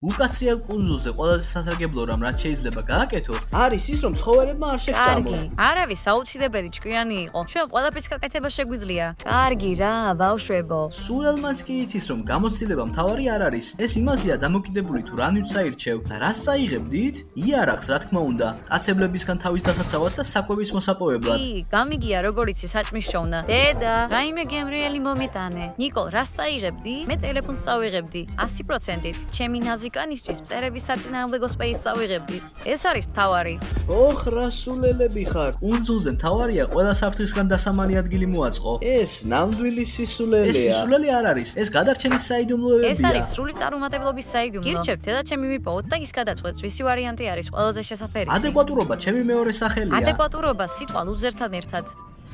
უკაცრიელ კუნძულზე ყველაზე სასარგებლო რამ რაც შეიძლება გააკეთო, არის ის რომ ცხოველებმა არ შეგჭამო. კარგი, არავის აუცილებელი ჭკვიანი იყო. ჩვენ ყველაფრის გაკეთება შეგვიძლია. კარგი რა, ბავშვებო. სულელმაც კი იცის რომ გამოცდილება მთავარი არ არის. ეს იმაზეა დამოკიდებული თუ რანივ წაირჩევ და რას წაიღებდით? იარაღს რა თქმა უნდა, კაცებლებისგან თავის დასაცავად და საკვების მოსაპოვებლად. კი, გამიგია როგორ იცი საჭმის შოვნა. დედა, რაიმე გემრიელი მომიტანე. ნიკოლ, რას წაიღებდი? მე ტელეფონს წავიღებდი 100%-ით. ჩემი ნაზიკანისთვის მწერების საწინააღმდეგო სპეისს წავიღებდი. ეს არის მთავარი. ოხ, რა სულელები ხარ. კუნძულზე მთავარია ყველა საფრთხისგან დასამალი ადგილი მოაწყო. ეს ნამდვილი სისულელეა. ეს სისულელე არ არის. ეს გადარჩენის საიდუმლოებია. ეს არის სრული წარუმატებლობის საიდუმლო. გირჩევთ, დედაჩემი ვიპოვოთ და ის გადაწყვეტს, ვისი ვარიანტი არის ყველაზე შესაფერისი. ადეკვატურობა ჩემი მეორე სახელია. ადეკვატურობა სიტყვა ლუზერთან ერთად.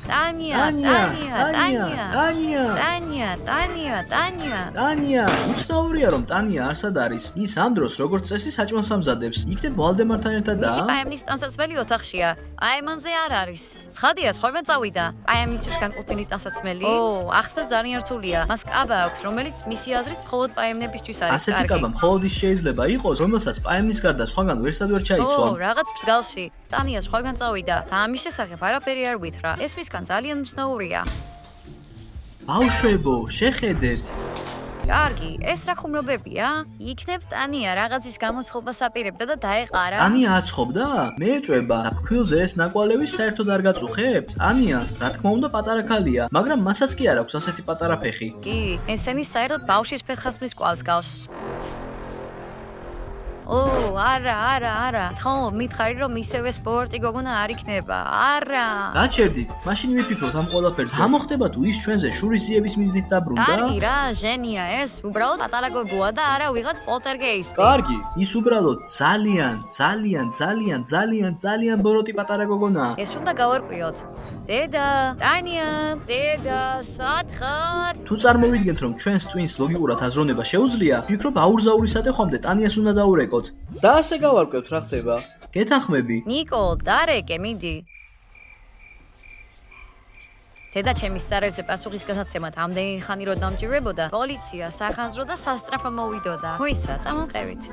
ტანია. უცნაურია რომ ტანია არსად არის. ის ამ დროს როგორც წესი საჭმელს ამზადებს. იქნებ ვალდემართან ერთად და მისი პაემნის ტანსაცმელი ოთახშია. აემონზე არ არის. ცხადია, ხოლმე წავიდა. პაემნისთვის განკუთვნილი ტანსაცმელი. ო, ახსნა ძალიან რთულია. მას კაბა აქვს, რომელიც მისი აზრით მხოლოდ პაემნებისთვის არის ასეთი კარგი. კაბა მხოლოდ ის შეიძლება იყოს, რომელსაც პაემნის გარდა სხვაგან ვერსად ვერ ჩაიცვა. ო, რაღაც მსგავსი. ტანია სხვაგან წავიდა და ამის შესახებ არაფერი არ ვითხრა. ეს მისგან ძალიან უცნაურია. ბავშვებო, შეხედეთ. კარგი, ეს რა ხუმრობებია? იქნებ ტანია რაღაცის გამოცხობას აპირებდა და დაეყარა. ტანია აცხობდა? მე ეჭვება. და ფქვილზე ეს ნაკვალევი საერთოდ არ გაწუხებთ? ტანია, რა თქმა უნდა, პატარა ქალია, მაგრამ მასაც კი არ აქვს ასეთი პატარა ფეხი. კი, ესენი საერთოდ ბავშვის ფეხასმის კვალს გავს. ო, არა. თხო, მითხარი რომ ისევე სპორტი გოგონა არ იქნება. არა. გაჩერდით, მაშინ ვიფიქროთ ამ ყველაფერზე. ამოხდება თუ ის ჩვენზე შურის ძიების მიზნით დაბრუნდა? კარგი რა, ჟენია ეს. უბრალოდ პატარა გოგოა და არა ვიღაც პოლტერგეისტი. კარგი, ის უბრალოდ ძალიან ბოროტი პატარა გოგონაა. ეს უნდა გავარკვიოთ. დედა, ტანია, დედა, სად ხარ? თუ წარმოვიდგენთ რომ ჩვენს ტვინს ლოგიკურად აზროვნება შეუძლია, ვფიქრობ აურზაურის ატეხვამდე ტანიას უნდა დაურეკოთ. და ასე გავარკვევთ რა ხდება. გეთანხმები? ნიკოლ, დარეკე, მიდი. დედაჩემის სარევზე პასუხისგასაცემად ამდენი ხანი რო დამჭირებოდა, პოლიცია, სახანძრო და სასწრაფო მოვიდოდა. მოიცა, წამოყევით.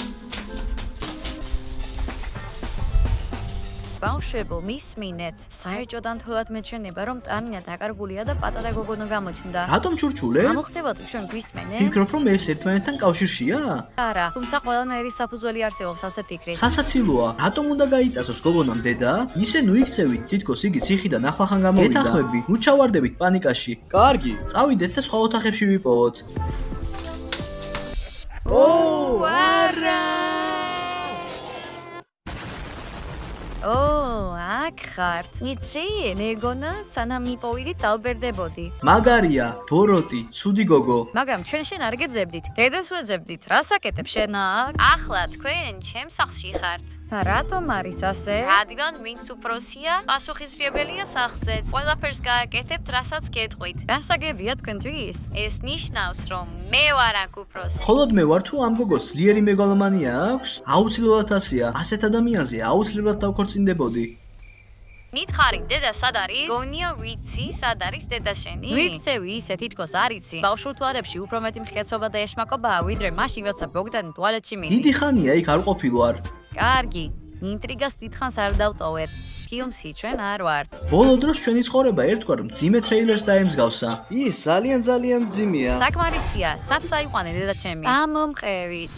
ბავშვებო, მისმინეთ. საერთოდ ამთხოვად მეჩვენება, რომ ტანია დაკარგულია და პატარა გოგონო გამოჩნდა. რატომ ჩურჩულე? ამოხდება თუ ჩვენ გვისმენთ? ფიქრობ რომ ეს ერთმანეთთან კავშირშია? არა, თუმცა ყველანაირი საფუძველი არსებობს ასე ფიქრით. სასაცილოა. რატომ უნდა გაიტაცოს გოგონამ დედა? ისე ნუ იქცევით, თითქოს იგი ციხიდან ახლახან გამოვიდა. გეთანხმები, ნუ ჩავარდებით პანიკაში. კარგი, წავიდეთ და სხვა ოთახებში ვიპოვოთ. ო, არა! ო, აქ ხართ. იცი, მეგონა, სანამ მიპოვიდით დავბერდებოდი. მაგარია, ბოროტი, ცუდი გოგო. მაგრამ ჩვენ შენ არ გეძებდით. დედას ვეძებდით. რას აკეთებ შენ აქ? ახლა თქვენ ჩემს სახლში ხართ. რატომ არის ასე? რადგან ვინც უფროსია, პასუხისმგებელია სახლზეც. ყველაფერს გააკეთებთ, რასაც გეტყვით. გასაგებია თქვენთვის? ეს ნიშნავს, რომ მე ვარ აქ უფროსი. მხოლოდ მე ვარ თუ ამ გოგოს ძლიერი მეგალომანია აქვს? აუცილებლად ასეა. ასეთ ადამიანზე აუცილებლად დავქორწინდებოდი. მითხარი, დედა სად არის? გონია ვიცი, სად არის დედა შენი? ვიქცევი ისე თითქოს არ იცი. ბავშვურ თვალებში უფრო მეტი მხეცობა და ეშმაკობაა, ვიდრე მაშინ, როცა ბოგდანი ტუალეტში მიდის. დიდი ხანია იქ არ ყოფილვარ. კარგი, ინტრიგას დიდხანს არ დავტოვეთ. ფილმში ჩვენ არ ვართ. ბოლო დროს ჩვენი ცხოვრება ერთგვარ მძიმე ტრეილერს დაემსგავსა. ის ძალიან მძიმეა. საკმარისია, სად წაიყვანე დედაჩემი? ამომყევით.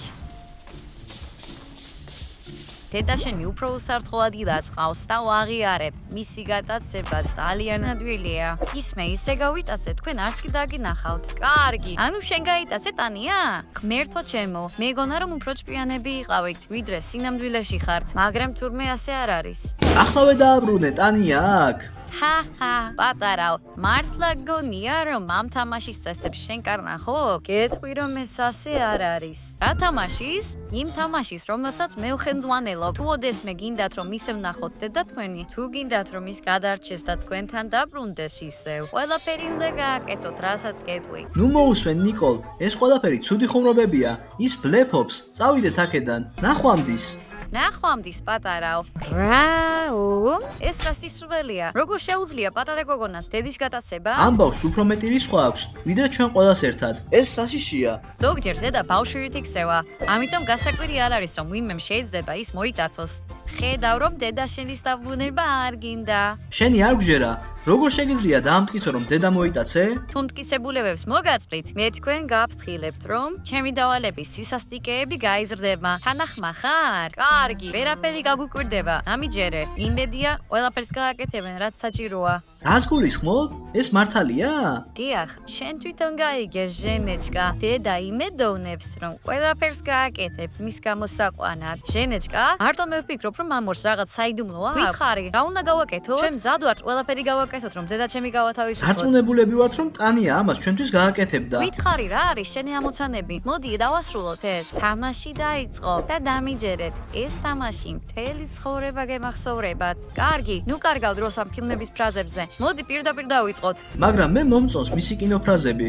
დედაშენი უფრო უსართხო ადგილას ყავს და ვაღიარებ. მისი გატაცება ძალიან ადვილია. ისმე, ისე გავიტაცე, თქვენ არც კი დაგინახავთ. კარგი, ანუ შენ გაიტაცე ტანია? ღმერთო ჩემო, მეგონა რომ უფრო ჭკვიანები იყავით, ვიდრე სინამდვილეში ხართ, მაგრამ თურმე ასე არ არის. ახლავე დააბრუნე ტანია აქ. ჰა, პატარავ, მართლა გონია რომ ამ თამაშის წესებს შენ კარნახობ? გეტყვი რომ ეს ასე არ არის. რა თამაშის? იმ თამაშის, რომელსაც მე ვხენძვანელობ. თუ ოდესმე გინდათ რომ ისე ვნახოთ დედა თქვენი, თუ გინდათ რომ ის გადარჩეს და თქვენთან დაბრუნდეს ისევ, ყველაფერი უნდა გააკეთოთ, რასაც გეტყვით. ნუ მოусვენ ნიკოლ, ეს ყველაფერი ცუდი ხუმრობებია. ის ბლეფობს. წავიდეთ აქედან. ნახვამდის. ნახვამდის პატარაო. რაო? ეს რა სისულელია? როგორ შეუძლია პატარა გოგონას დედის გატაცება? ამბავს უფრო მეტი რისხვა აქვს, ვიდრე ჩვენ ყველას ერთად. ეს საშიშია. ზოგჯერ დედა ბავშვით იქცევა. ამიტომ გასაკვირი არ არის, რომ ვინმემ შეიძლება ის მოიტაცოს. ხედავ, რომ დედა შენის დაბრუნება არ გინდა. შენი არ გჯერა, როგორ შეგიძლია დაამტკიცო, რომ დედა მოიტაცე? თუ მტკიცებულებებს მოგაწვით, მე თქვენ გაფრთხილებთ, რომ ჩემი დავალების სისასტიკეები გაიზრდება. თანახმა ხარ? კარგი, ვერაფერი გაგვიკვირდება. ამიჯერე, იმედია, ყველაფერს გააკეთებენ, რაც საჭიროა. რას გულისხმობ? ეს მართალია? დიახ, შენ თვითონ გაიგე, ჟენეჩკა. დედა იმედოვნებს, რომ ყველაფერს გააკეთებ მის გამოსაყვანად. ჟენეჩკა, მარტო მე ვფიქრობ, რომ ამორს რაღაც საიდუმლო აქვს. ვითხარი, რა უნდა გავაკეთოთ? ჩვენ მზად ვართ ყველაფერი გავაკეთოთ, რომ დედა ჩემი გავათავისუფლოთ. დარწმუნებულები ვართ, რომ ტანია ამას ჩვენთვის გააკეთებდა. ვითხარი, რა არის შენი ამოცანები? მოდი, დავასრულოთ ეს. თამაში დაიწყო და დამიჯერეთ. ეს თამაში მთელი ცხოვრება გემახსოვრებათ. კარგი, ნუ კარგავ დროს ამ ფილმების ფრაზებზე. მოდი პირდაპირ დავიწყოთ. მაგრამ მე მომწონს მისი კინოფრაზები.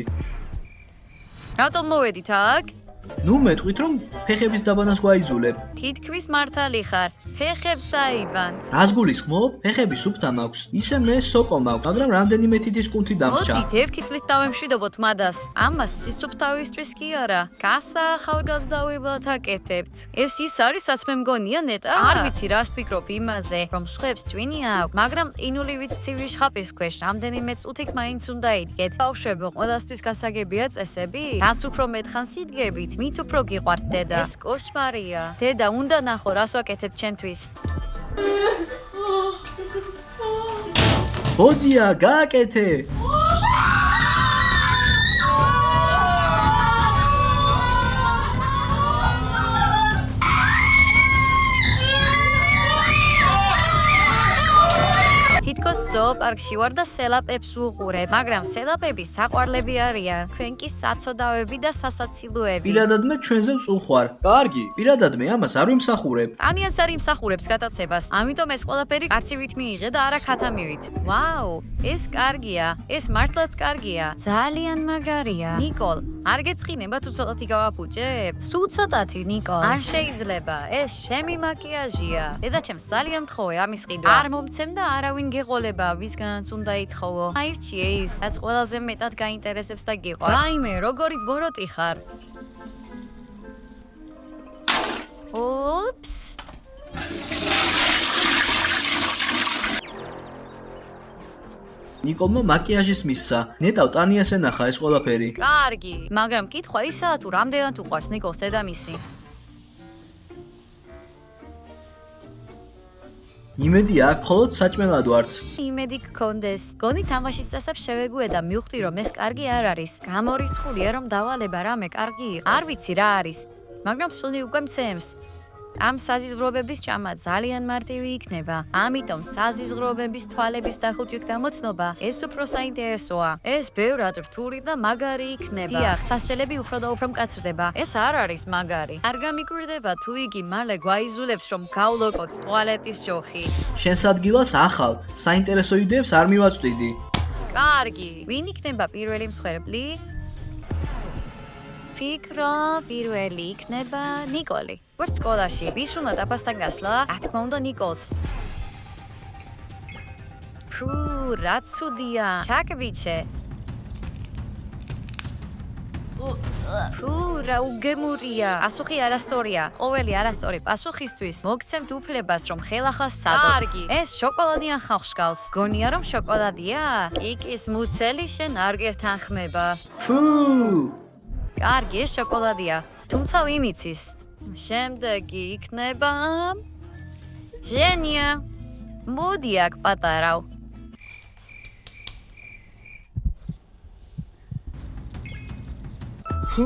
რატომ მოვედით აქ? ნუ მეტყვით, რომ ფეხების დაბანას გვაიძულებ. თითქმის მართალი ხარ. ფეხებს დაიბანთ. რას გულისხმობ? ფეხები სუფთა მაქვს. ისე მე სოკო მაქვს, მაგრამ რამდენიმე თითის კუნთი დამრჩა. მოდით, ერთი წლით დავემშვიდობოთ მადას. ამას სისუფთავისთვის კი არა. გასაახალგაზრდავებად აკეთებთ. ეს ის არის, რაც მე მგონია ნეტა? არ ვიცი, რას ფიქრობ იმაზე, რომ სხვებს ტვინი აქვს, მაგრამ წინული ვიცივი შხაპის ქვეშ რამდენიმე წუთით მაინც უნდა იდგეთ. ბავშვებო, ყველასთვის გასაგებია წესები? რას უფრო მეტხანს იდგებით, მით უფრო გიყვართ დედა. ეს კოშმარია. დედა, უნდა ნახო, რას ვაკეთებ ჩვენთვის. ბოდია, გააკეთე! თითქოს ზოოპარკში ვარ და სელაპებს ვუყურებ, მაგრამ სელაპები საყვარლები არიან. თქვენ კი საცოდავები და სასაცილოები. პირადად მე ჩვენზე ვწუხარ. კარგი, პირადად მე ამას არ ვიმსახურებ. ანიანს არ იმსახურებს გატაცებას. ამიტომ ეს ყველაფერი არცივით მიიღე და არა ქათამივით. ვაუ, ეს კარგია. ეს მართლაც კარგია. ძალიან მაგარია. ნიკოლ, არ გეწყინება თუ ცოტათი გავაფუჭებ? სულ ცოტათი, ნიკოლ. არ შეიძლება. ეს ჩემი მაკიაჟია. დედაჩემს ძალიან მთხოვე ამის ყიდვა. არ მომცემ და არავინ გეყოლება, ვისგანაც უნდა ითხოვო. აირჩიე ის, რაც ყველაზე მეტად გაინტერესებს და გიყვარს. რაიმე, როგორი ბოროტი ხარ? ოპს. ნიკოლმა მაკიაჟის მისცა. ნეტავ ტანიას ენახა ეს ყველაფერი. კარგი, მაგრამ კითხვა ისაა თუ რამდენად უყვარს ნიკოლს დედამისი. იმედი აქ მხოლოდ საჭმელად ვართ. იმედი გქონდეს. გონი თამაშის წესებს შევეგუე და მივხვდი რომ ეს კარგი არ არის. გამორიცხულია რომ დავალება რამე კარგი იყოს. არ ვიცი რა არის, მაგრამ სული უკვე მცემს. ამ საზიზღრობების ჭამა ძალიან მარტივი იქნება. ამიტომ საზიზღრობების თვალების დახუჭვით დამოცნობა ეს უფრო საინტერესოა. ეს ბევრად რთული და მაგარი იქნება. დიახ, სასჯელები უფრო და უფრო მკაცრდება. ეს არ არის მაგარი. არ გამიკვირდება თუ იგი მალე გვაიზულებს რომ გავლოკოთ ტუალეტის ჯოხი. შენს ადგილას ახალ, საინტერესო იდეებს არ მივაწვდიდი. კარგი, ვინ იქნება პირველი მსხვერპლი? ფიქრობ, პირველი იქნება ნიკოლი. ვერც სკოლაში, ვის უნდა დაბასთან გასვლა? რა თქმა უნდა ნიკოლს. ფუ, რაც ცუდია. ჩაკბიჩე. ფუ, რა უგემურია. პასუხი არასწორია. ყოველი არასწორი პასუხისთვის მოგცემთ უფლებას, რომ ხელახას სცადოთ. კარგი, ეს შოკოლადი ან ხალხს გავს. გონია რომ შოკოლადია? კიკის მუცელი შენ არ გეთანხმება. ფუ! კარგი, ეს შოკოლადია. თუმცა ვინ იცის? შემდეგი იქნება ჟენია. მოდი აქ პატარავ. ფუ!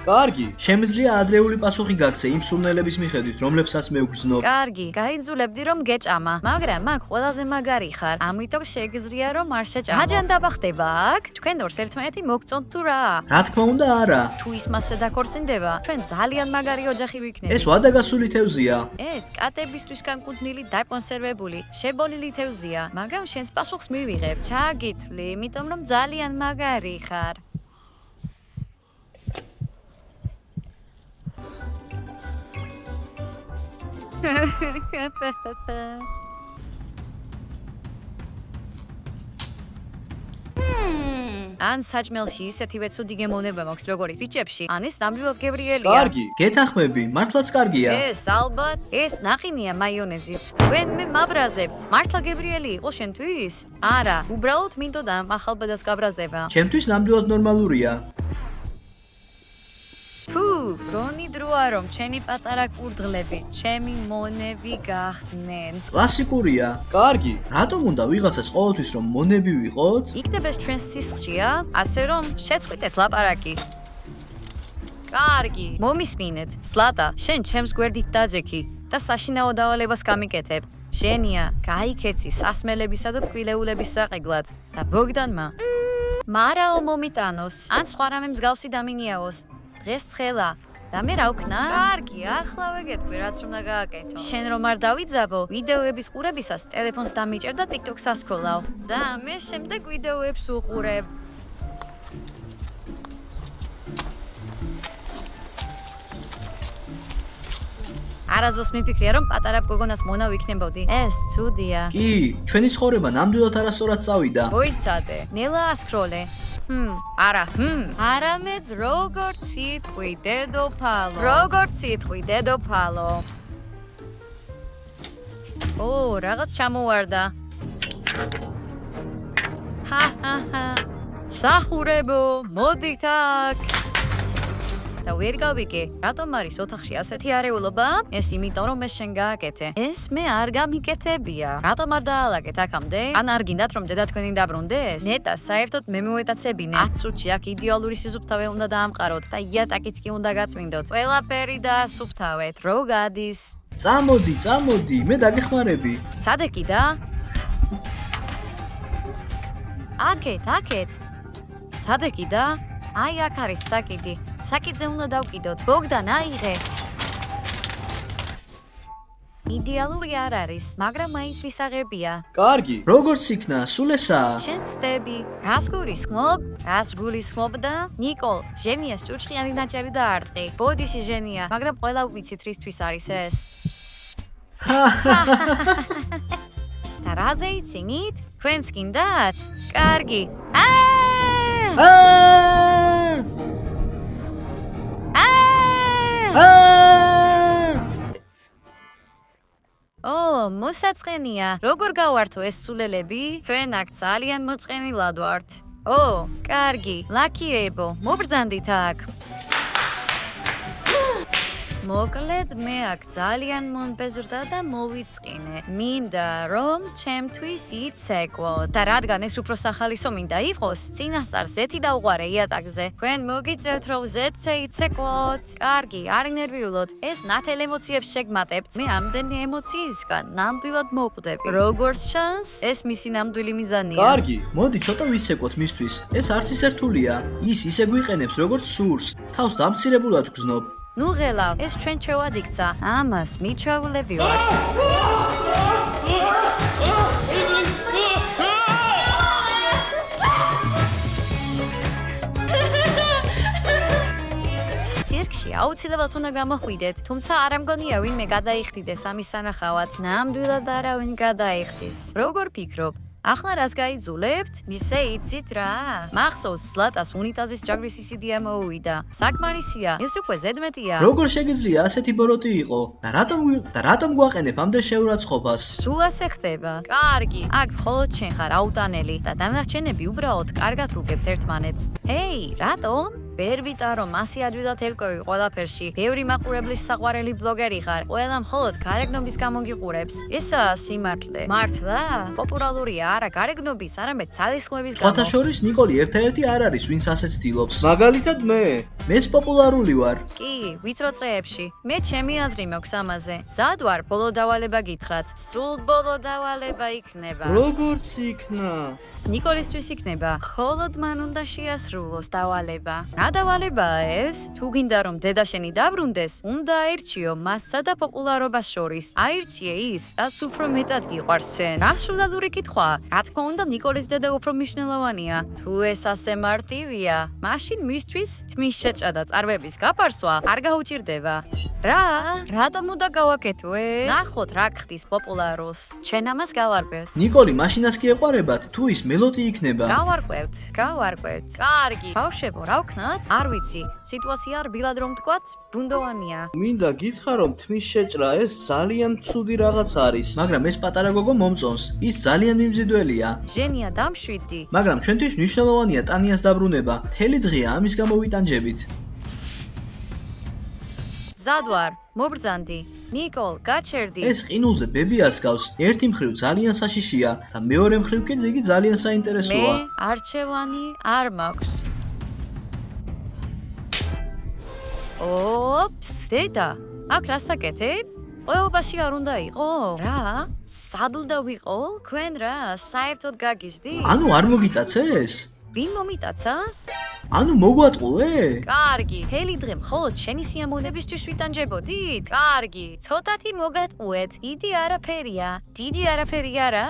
კარგი, შემიძლია ადრეული პასუხი გაქცე იმ სურნელების მიხედვით, რომლებსაც მე ვგრძნობ. კარგი, გაიძულებდი რომ გეჭამა, მაგრამ მაგ ყველაზე მაგარი ხარ. ამიტომ შეგიძლია რომ არ შეჭამო. აჯანდა ხდება აქ? თქვენ ორს ერთმანეთი მოგწონთ თუ რა? რა თქმა უნდა, არა. თუ ის მასე დაქორწინდება, ჩვენ ძალიან მაგარი ოჯახი ვიქნებით. ეს ვადაგასული თევზია. ეს კატებისთვის განკუთვნილი დაკონსერვებული, შებოლილი თევზია, მაგრამ შენს პასუხს მივიღებ. ჩაგითვლი, იმიტომ რომ ძალიან მაგარი ხარ. ან საჭმელში ისეთივე ცუდი გემოვნება მაქვს როგორც ბიჭებში, ან ეს ნამდვილად გებრიელია. კარგი, გეთანხმები, მართლაც კარგია. ეს ალბათ, ეს ნახინია მაიონეზით. თქვენ მე მაბრაზებთ. მართლა გებრიელი იყო შენთვის? არა, უბრალოდ მინდოდა ამ ახალბადას გაბრაზება. ჩემთვის ნამდვილად ნორმალურია. ფუ, გონი დროა რომ ჩემი პატარა კურდღლები, ჩემი მონები გახდნენ. კლასიკურია. კარგი, რატომ უნდა ვიღაცას ყოველთვის რომ მონები ვიყოთ? იქნება ეს ჩვენს სისხლშია, ასე რომ შეწყვიტეთ ლაპარაკი. კარგი, მომისმინეთ. სლატა, შენ ჩემს გვერდით დაძექი და საშინაო დავალებას გამიკეთებ. ჟენია, გაიქეცი სასმელებისა და ტკვილეულების საყიდლად და ბოგდანმა მარაო მომიტანოს, ან სხვა რამე მსგავსი დამინიაოს. დღეს ცხელა და მე რა ვქნა? კარგი, ახლა ვეგეთქვი რაც უნდა გააკეთო. შენ რომ არ დავიძაბო, ვიდეოების ყურებისას ტელეფონს დამიჭერ და TikTok-ს ასქოლავ და მე შემდეგ ვიდეოებს უყურებ. არაზოს მიფიქრია რომ პატარა გოგონას მონა ვიქნებოდი. ეს ცუდია. კი, ჩვენი ცხოვრება ნამდვილად არასწორად წავიდა. მოიცადე, ნელა ასკროლე. არა, არამედ როგორც სიტყვი დედოფალო. როგორც სიტყვი დედოფალო. ო, რაღაც ჩამოვარდა. ჰა. სახურებო, მოდით აქ. და ვერ გავიგე, რატომ არის ოთახში ასეთი არეულობა? ეს იმიტომ რომ ეს შენ გააკეთე. ეს მე არ გამიკეთებია. რატომ არ დაალაგეთ აქამდე? ან არ გინდათ რომ დედა თქვენი დაბრუნდეს? ნეტა, საერთოდ მე მოვეტაცებინე. 10 წუთში აქ იდეალური სიზუფთავე უნდა დაამყაროთ და იატაკიც კი უნდა გაწმინდოთ. ყველაფერი დაასუფთავეთ. რო გადის? წამოდი, მე დაგეხმარები. სადეკი და? აქეთ. სადეკი და? აი აქ არის საკიდი. საკიდზე უნდა დავკიდოთ. ბოგდან, აიღე. იდეალური არ არის, მაგრამ მაინც მისაღებია. კარგი, როგორც იქნა, სულ ესაა. შენ ცდები. რას გულისხმობ და? ნიკოლ, ჟენიას ჭურჭხიანი ნაჭერი დაარტყი. ბოდიში ჟენია, მაგრამ ყველა ვიცით რისთვის არის ეს. და რაზე იცინით? თქვენც გინდათ? კარგი. მოსაწყენია. როგორ გავართო ეს სულელები? ჩვენ აქ ძალიან მოწყენილად ვართ. კარგი, ლაკიებო, მობრძანდით აქ. მოკლედ, მე აქ ძალიან მომბეზრდა და მოვიწყინე. მინდა რომ ჩემთვის იცეკვო და რადგან ეს უფრო სახალისო მინდა იყოს, წინასწარ ზეთი დავუყარე იატაკზე. თქვენ მოგიწევთ რომ ზეთზე იცეკვოთ. კარგი, არ ნერვიულოთ. ეს ნათელ ემოციებს შეგმატებთ. მე ამდენი ემოციისგან ნამდვილად მოვკვდები. როგორც ჩანს, ეს მისი ნამდვილი მიზანია. კარგი, მოდი ცოტა ვისეკვოთ მისთვის. ეს არც ისე რთულია. ის ისე გვიყენებს როგორც სურს. თავს დამცირებულად გრძნობ. ნუ ღელავ, ეს ჩვენ ჩვევად იქცა. ამას მიჩვეულები ვართ. ცირკში აუცილებლად უნდა გამოხვიდეთ, თუმცა არ ამგონია ვინმე გადაიხდიდეს ამის სანახავად. ნამდვილად არავინ გადაიხდის. როგორ ფიქრობ? ახლა რას გაიძულებთ? ისე იცით რა? მახსოვს სლატას უნიტაზის ჯაგრის ისიდია მოუვიდა. საკმარისია, ეს უკვე ზედმეტია. როგორ შეგიძლია ასეთი ბოროტი იყო? და რატომ გვაყენებ ამდენ შეურაცხყოფას? სულ ასე ხდება. კარგი, აქ მხოლოდ შენ ხარ აუტანელი და დამნახჩენები უბრალოდ კარგად რუგებთ ერთმანეთს. ჰეი, რატომ? ვერ ვიტარო მასი ადვილად ელკოვი ყველაფერში. ბევრი მაყურებლის საყვარელი ბლოგერი ხარ. ყველა მხოლოდ გარეგნობის გამო გიყურებს. ესაა სიმართლე. მართლა? პოპულარულია არა გარეგნობის, არამედ ძალისხმევის გამო. სხვათა შორის ნიკოლი ერთ-ერთი არ არის, ვინც ასე ცდილობს. მაგალითად მეც პოპულარული ვარ. კი, ვიწრო წრეებში. მე ჩემი აზრი მაქვს ამაზე. ზად ვარ ბოლო დავალება გითხრათ. სულ ბოლო დავალება იქნება. როგორც იქნა? ნიკოლისთვის იქნება. მხოლოდ მან უნდა შეასრულოს დავალება. რა დავალებაა ეს? თუ გინდა რომ დედა შენი დაბრუნდეს, უნდა აირჩიო მასსა და პოპულარობას შორის. აირჩიე ის, რაც უფრო მეტად გიყვარს შენ. რა სრულადური კითხვაა? რა თქმა უნდა, ნიკოლის დედა უფრო მნიშვნელოვანია. თუ ეს ასე მარტივია, მაშინ მისთვის თმის შეჭრა და წარმების გაფარსვა არ გაუჭირდება. რატომ უნდა გავაკეთო ეს? ნახოთ რა ხდის პოპულარულს. ჩვენ ამას გავარკვევთ. ნიკოლი, მაშინაც კი ეყარებათ, თუ ის მელოდი იქნება. გავარკვევთ. კარგი. ბავშვებო, რა ვქნათ? არ ვიცი. სიტუაცია რბილად რომ ვთქვათ, ბუნდოვანია. მინდა გითხრა რომ თმის შეჭრა ეს ძალიან ცუდი რაღაც არის. მაგრამ ეს პატარა გოგო მომწონს. ის ძალიან მიმზიდველია. ჟენია დამშვიდი. მაგრამ ჩვენთვის მნიშვნელოვანია ტანიას დაბრუნება. მთელი დღეა ამის გამო ვიტანჯებით. ზადვარ, მობრძანდი. ნიკოლ, გაჩერდი. ეს ყინულზე ბებიას გავს. ერთი მხრივ ძალიან საშიშია და მეორე მხრივ კი იგი ძალიან საინტერესოა. მე არჩევანი არ მაქვს. ოპს, დედა, აქ რასაკეთებ? ყველობაში არ უნდა იყო? რა? სადლდა ვიყო? ქვენ რა, საერთოდ გაგიჟდი? ანუ არ მოგიტაცეს? ვინ მომიტაცა? ანუ მოგვატყუე? კარგი, მთელი დღე მხოლოდ შენი სიამოვნებისთვის ვიტანჯებოდით? კარგი, ცოტათი მოგატყუეთ. დიდი არაფერი არა?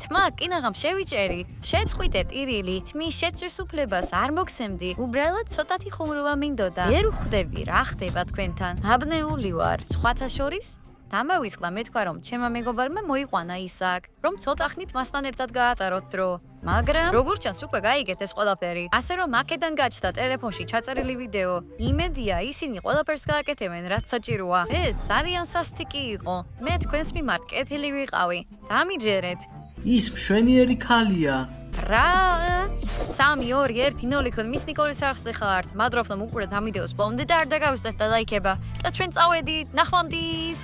თმა კინაღამ შევიჭერი. შეწყვიტე ტირილი, თმის შეჭრის უფლებას არ მოგცემდი. უბრალოდ ცოტათი ხუმრობა მინდოდა. ვერ ვხვდები რა ხდება თქვენთან. აბნეული ვარ. სხვათა შორის დამავისყლა მე თქვა რომ ჩემმა მეგობარმა მოიყვანა ისაკ, რომ ცოტა ხნით მასთან ერთად გაატაროთ დრო. მაგრამ როგორც ჩანს უკვე გაიგეთ ეს ყველაფერი. ასე რომ აქედან გაჩნდა ტელეფონში ჩაწერილი ვიდეო. იმედია ისინი ყველაფერს გააკეთებენ რაც საჭიროა. ეს ძალიან სასტიკი იყო. მე თქვენს მიმართ კეთილი ვიყავი. დამიჯერეთ. ის მშვენიერი ქალია. რა? 3-2-1-0 ხმის ნიკოლის არხზე ხართ. მადლობთ რომ უყურეთ ამ ვიდეოს ბოლომდე და არ დაგავიწყდეთ და ლაიქება. და ჩვენ წავედით. ნახვამდის.